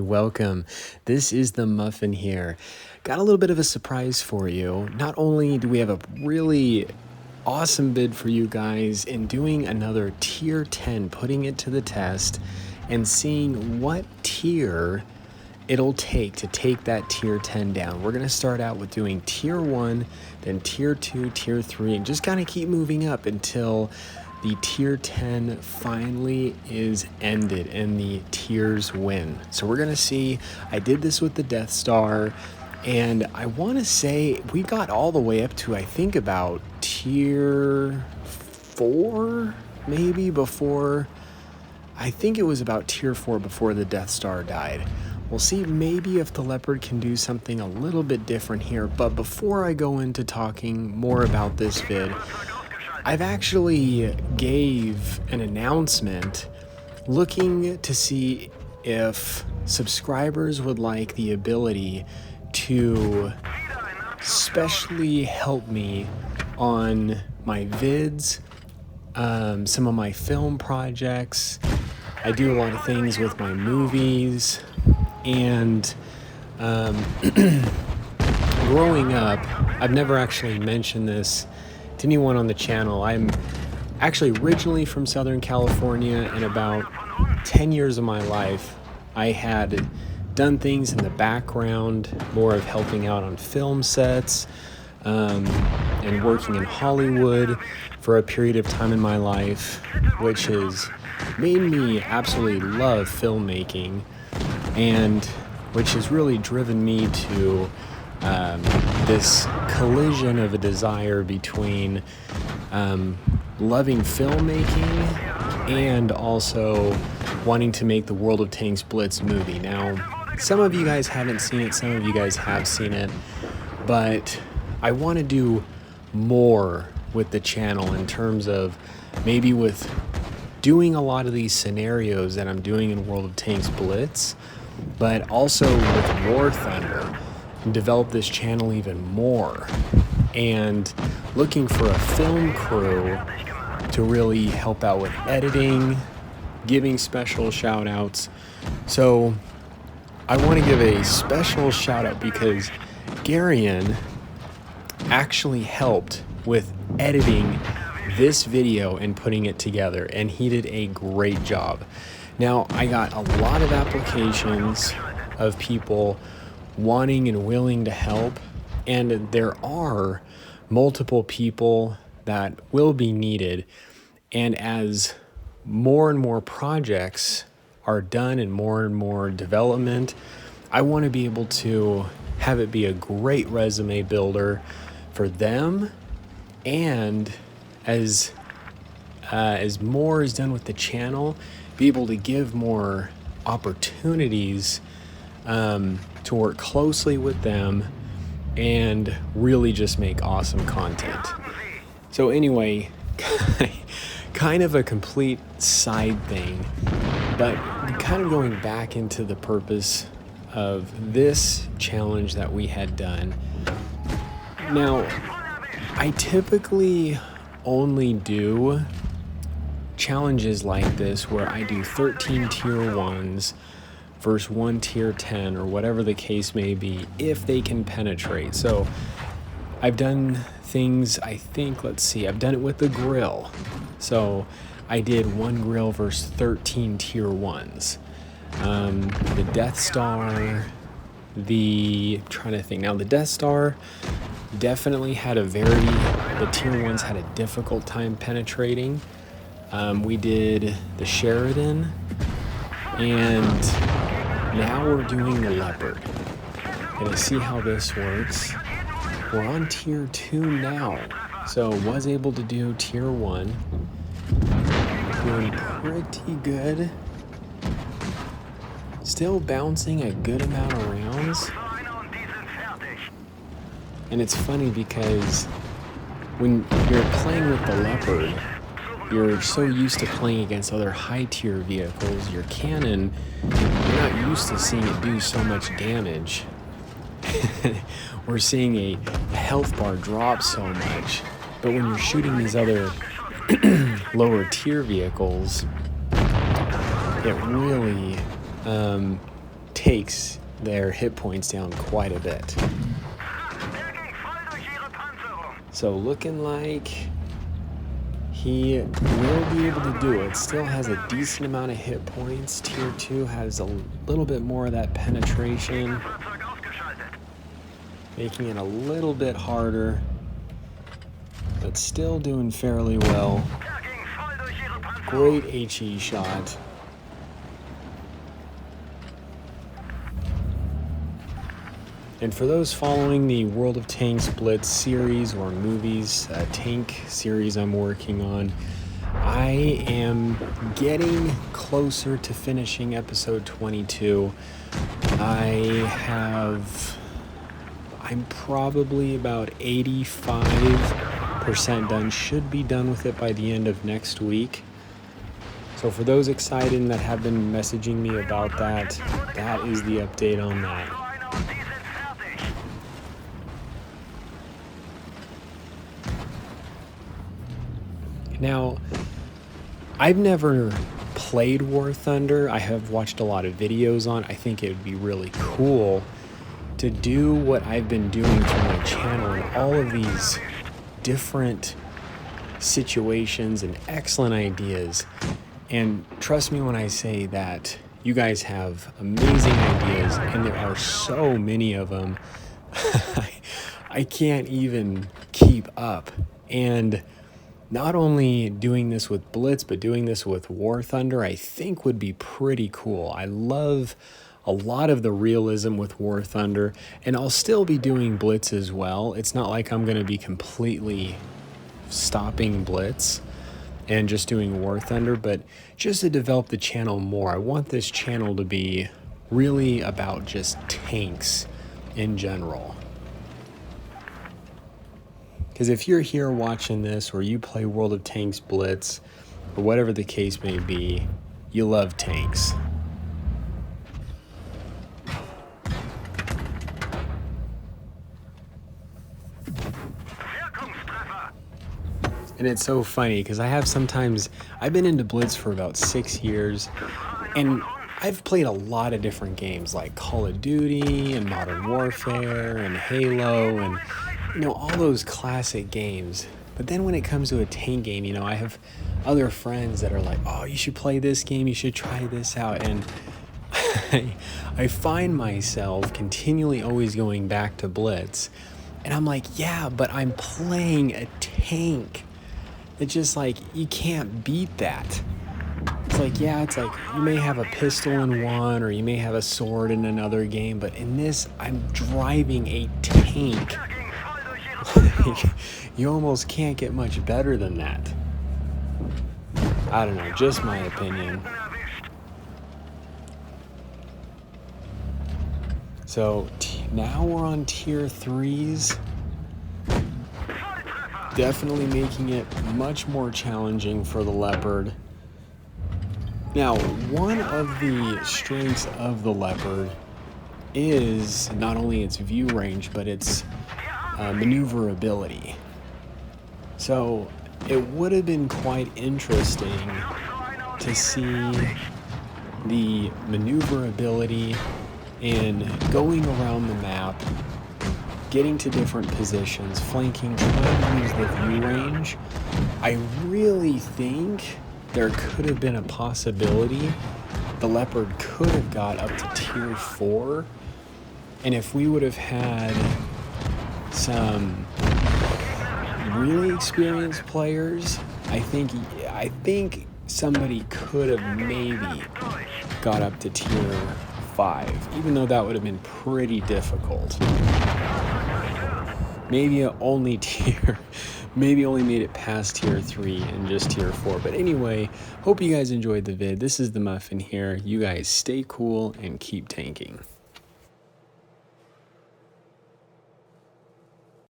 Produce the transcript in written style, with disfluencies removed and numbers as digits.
welcome. This is the Muffin here. Got a little bit of a surprise for you. Not only do we have a really awesome bid for you guys in doing another tier 10, putting it to the test and seeing what tier it'll take to take that tier 10 down. We're going to start out with doing tier 1, then tier 2, tier 3, and just kind of keep moving up until the tier 10 finally is ended and the tiers win. So we're going to see, I did this with the Death Star, and I want to say we got all the way up to, I think, about tier 4, maybe before, I think it was about tier 4 before the Death Star died. We'll see maybe if the Leopard can do something a little bit different here, but before I go into talking more about this vid, I've actually gave an announcement looking to see if subscribers would like the ability to specially help me on my vids, some of my film projects. I do a lot of things with my movies, and growing up, I've never actually mentioned this to anyone on the channel. I'm actually originally from Southern California, and about 10 years of my life, I had done things in the background, more of helping out on film sets, and working in Hollywood for a period of time in my life, which has made me absolutely love filmmaking, and which has really driven me to this collision of a desire between loving filmmaking and also wanting to make the World of Tanks Blitz movie. Now, some of you guys haven't seen it, some of you guys have seen it, but I want to do more with the channel in terms of maybe with doing a lot of these scenarios that I'm doing in World of Tanks Blitz, but also with War Thunder, and develop this channel even more, and looking for a film crew to really help out with editing, giving special shout outs. So I want to give a special shout out because Garion actually helped with editing this video and putting it together, and he did a great job. Now, I got a lot of applications of people wanting and willing to help, and there are multiple people that will be needed, and as more and more projects are done and more development, I want to be able to have it be a great resume builder for them, and as more is done with the channel, be able to give more opportunities to work closely with them and really just make awesome content. So anyway, kind of a complete side thing, but kind of going back into the purpose of this challenge that we had done. Now, I typically only do challenges like this where I do 13 tier 1s versus 1 tier 10 or whatever the case may be, if they can penetrate. So I've done things, I think, let's see, I've done it with the grill. So I did 1 grill versus 13 tier 1s. The Death Star, trying to think now, the Death Star definitely had the tier 1s had a difficult time penetrating. We did the Sheridan, and now we're doing the Leopard. Gonna see how this works. We're on tier 2 now, so was able to do tier 1. Doing pretty good. Still bouncing a good amount of rounds. And it's funny because when you're playing with the Leopard, you're so used to playing against other high tier vehicles, your cannon, you're not used to seeing it do so much damage. We're seeing a health bar drop so much, but when you're shooting these other lower tier vehicles, it really takes their hit points down quite a bit. So looking like he will be able to do it. Still has a decent amount of hit points. Tier 2 has a little bit more of that penetration, making it a little bit harder, but still doing fairly well. Great HE shot. And for those following the World of Tanks Blitz series or movies, tank series I'm working on, I am getting closer to finishing episode 22. I'm probably about 85% done, should be done with it by the end of next week. So for those excited and that have been messaging me about that, that is the update on that. Now, I've never played War Thunder. I have watched a lot of videos on it. I think it would be really cool to do what I've been doing for my channel and all of these different situations and excellent ideas. And trust me when I say that you guys have amazing ideas, and there are so many of them. I can't even keep up. And not only doing this with Blitz, but doing this with War Thunder, I think would be pretty cool. I love a lot of the realism with War Thunder, and I'll still be doing Blitz as well. It's not like I'm going to be completely stopping Blitz and just doing War Thunder, but just to develop the channel more. I want this channel to be really about just tanks in general. Because if you're here watching this, or you play World of Tanks Blitz, or whatever the case may be, you love tanks. And it's so funny, because I've been into Blitz for about 6 years, and I've played a lot of different games, like Call of Duty, and Modern Warfare, and Halo, and all those classic games. But then when it comes to a tank game, I have other friends that are like, oh, you should play this game, you should try this out. And I find myself continually always going back to Blitz. And I'm like, yeah, but I'm playing a tank. It's just like, you can't beat that. It's like, yeah, it's like you may have a pistol in one, or you may have a sword in another game, but in this, I'm driving a tank. You almost can't get much better than that. I don't know, just my opinion. So now we're on tier 3s. Definitely making it much more challenging for the Leopard. Now, one of the strengths of the Leopard is not only its view range, but its maneuverability. So it would have been quite interesting to see the maneuverability in going around the map, getting to different positions, flanking, trying to use the view range. I really think there could have been a possibility the Leopard could have got up to tier 4, and if we would have had some really experienced players, I think somebody could have maybe got up to tier 5, even though that would have been pretty difficult. Maybe only made it past tier 3 and just tier 4. But anyway, hope you guys enjoyed the vid. This is the Muffin here. You guys stay cool and keep tanking.